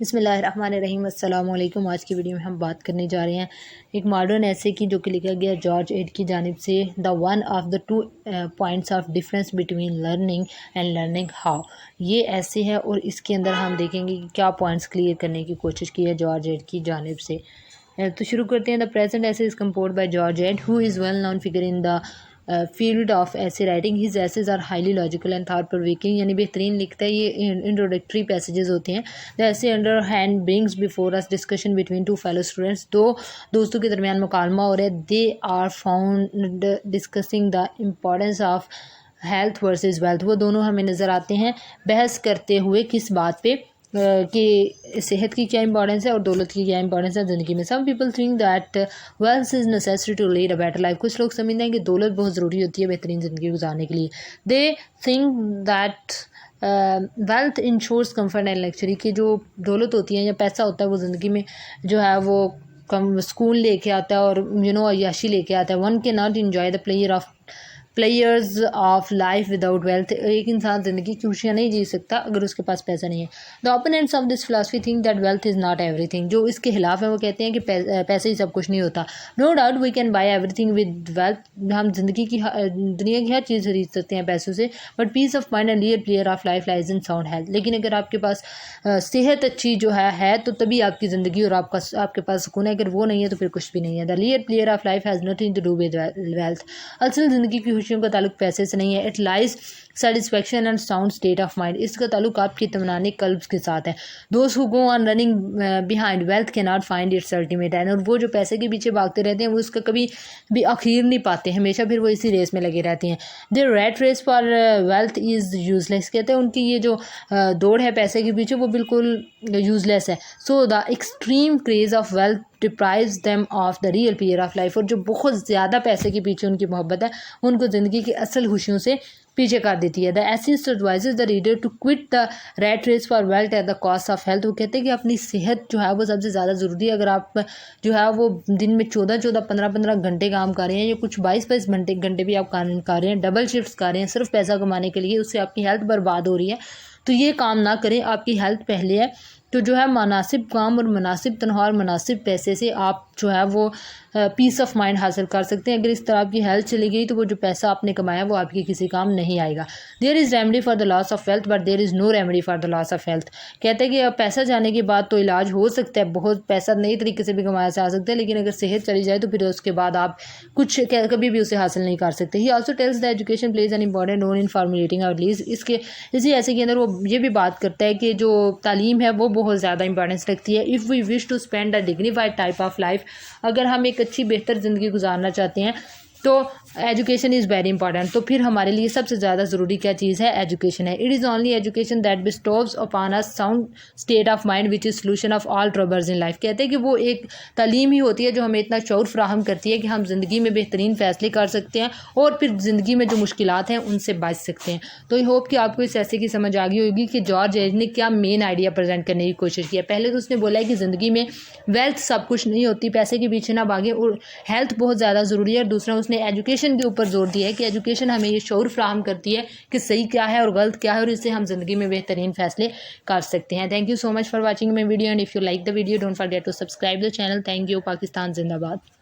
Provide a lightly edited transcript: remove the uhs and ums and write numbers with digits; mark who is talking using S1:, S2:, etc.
S1: بسم اللہ الرحمن الرحیم۔ السلام علیکم۔ آج کی ویڈیو میں ہم بات کرنے جا رہے ہیں ایک ماڈرن ایسے کی جو کہ لکھا گیا جارج ایڈ کی جانب سے، the one of the two points of difference between learning and learning how. یہ ایسے ہے اور اس کے اندر ہم دیکھیں گے کہ کیا پوائنٹس کلیئر کرنے کی کوشش کی ہے جارج ایڈ کی جانب سے۔ تو شروع کرتے ہیں۔ The present essay is composed by George Ade who is well known figure in the field of essay writing. His essays are highly logical and thought provoking, یعنی بہترین لکھتا ہے۔ یہ انٹروڈکٹری پیسیجز ہوتے ہیں۔ The essay under hand brings before us discussion between two fellow students, دو دوستوں کے درمیان مکالمہ ہو رہا ہے۔ They are found discussing the importance of health versus wealth, وہ دونوں ہمیں نظر آتے ہیں بحث کرتے ہوئے کس بات پہ کہ صحت کی کیا امپورٹنس ہے اور دولت کی کیا امپورٹنس ہے زندگی میں۔ Some people think that wealth is necessary to lead a better life, کچھ لوگ سمجھتے ہیں کہ دولت بہت ضروری ہوتی ہے بہترین زندگی گزارنے کے لیے۔ They think that wealth insures comfort and luxury, کہ جو دولت ہوتی ہے یا پیسہ ہوتا ہے وہ زندگی میں جو ہے وہ سکون لے کے آتا ہے اور عیاشی لے کے آتا ہے۔ ون کے not enjoy the players of life without wealth, ایک انسان زندگی کی خوشیاں نہیں جی سکتا اگر اس کے پاس پیسہ نہیں ہے۔ The opponents of this philosophy think that wealth is not everything, جو اس کے خلاف ہیں وہ کہتے ہیں کہ پیسے ہی سب کچھ نہیں ہوتا۔ No doubt we can buy everything with wealth, ہم زندگی کی دنیا کی ہر چیز خرید سکتے ہیں پیسوں سے، but peace of mind and real pleasure of life lies in sound health, لیکن اگر آپ کے پاس صحت اچھی جو ہے تو تبھی آپ کی زندگی اور آپ کے پاس سکون ہے، اگر وہ نہیں ہے تو پھر کچھ بھی نہیں ہے۔ The real pleasure of life has nothing to do with wealth, اصل زندگی کی خوشیوں کا تعلق پیسے سے نہیں ہے۔ It lies satisfaction and sound state of mind, اس کا تعلق آپ کی اطمینان قلب کے ساتھ ہے۔ Those who go on running behind wealth کی not find its ultimate end, اور وہ جو پیسے کے پیچھے بھاگتے رہتے ہیں وہ اس کا کبھی بھی آخر نہیں پاتے، ہمیشہ پھر وہ اسی ریس میں لگے رہتے ہیں۔ Their rat race for wealth is useless, کہتے ہیں ان کی یہ جو دوڑ ہے پیسے کے پیچھے وہ بالکل یوز لیس ہے۔ So the extreme craze of wealth deprives them of the real pleasure of life, اور جو بہت زیادہ پیسے کے پیچھے ان کی محبت ہے ان کو زندگی کی اصل خوشیوں سے پیچھے کر دیتی ہے۔ The essayist advises the reader to quit the rat race for wealth at the cost of health, وہ کہتے ہیں کہ اپنی صحت جو ہے وہ سب سے زیادہ ضروری ہے۔ اگر آپ جو ہے وہ دن میں 15 گھنٹے کام کر رہے ہیں یا کچھ 22 گھنٹے بھی آپ کام کر رہے ہیں، ڈبل شفٹس کر رہے ہیں صرف پیسہ کمانے کے لیے، اس سے آپ کی ہیلتھ برباد ہو رہی ہے، تو یہ کام نہ کریں۔ آپ کی ہیلتھ پہلے ہے تو جو ہے مناسب کام اور مناسب تنخواہ اور مناسب پیسے سے آپ جو ہے وہ پیس آف مائنڈ حاصل کر سکتے ہیں۔ اگر اس طرح آپ کی ہیلتھ چلی گئی تو وہ جو پیسہ آپ نے کمایا وہ آپ کی کسی کام نہیں آئے گا۔ There is remedy for the loss of wealth but there is no remedy for the loss of health, کہتے ہیں کہ پیسہ جانے کے بعد تو علاج ہو سکتا ہے، بہت پیسہ نئی طریقے سے بھی کمایا جا سکتا ہے، لیکن اگر صحت چلی جائے تو پھر اس کے بعد آپ کچھ کبھی بھی اسے حاصل نہیں کر سکتے۔ He also tells the education plays an important role in formulating our lives, اسی ایسے کے اندر وہ یہ بھی بات کرتا ہے کہ جو تعلیم ہے وہ بہت زیادہ امپورٹنس رکھتی ہے۔ If we wish to spend a dignified type of life, اگر ہم ایک اچھی بہتر زندگی گزارنا چاہتے ہیں تو ایجوکیشن از ویری امپورٹنٹ، تو پھر ہمارے لیے سب سے زیادہ ضروری کیا چیز ہے؟ ایجوکیشن ہے۔ It is only education that bestows upon us sound state of mind which is solution of all troubles in life, کہتے ہیں کہ وہ ایک تعلیم ہی ہوتی ہے جو ہمیں اتنا شعور فراہم کرتی ہے کہ ہم زندگی میں بہترین فیصلے کر سکتے ہیں اور پھر زندگی میں جو مشکلات ہیں ان سے بچ سکتے ہیں۔ تو آئی ہوپ کہ آپ کو اس ایسے کی سمجھ آ گئی ہوگی کہ جارج ایج نے کیا مین آئیڈیا پریزنٹ کرنے کی کوشش کی ہے۔ پہلے تو اس نے بولا ہے کہ زندگی میں ویلتھ سب کچھ نہیں ہوتی، پیسے کے پیچھے نہ بھاگیں اور ہیلتھ بہت زیادہ ضروری ہے، اور دوسرا اس نے ایجوکیشن کے اوپر زور دیا ہے کہ ایجوکیشن ہمیں یہ شعور فراہم کرتی ہے کہ صحیح کیا ہے اور غلط کیا ہے، اور اس سے ہم زندگی میں بہترین فیصلے کر سکتے ہیں۔ Thank you so much for watching my video, and if you like the video don't forget to subscribe the channel. Thank you. Pakistan زندہ باد۔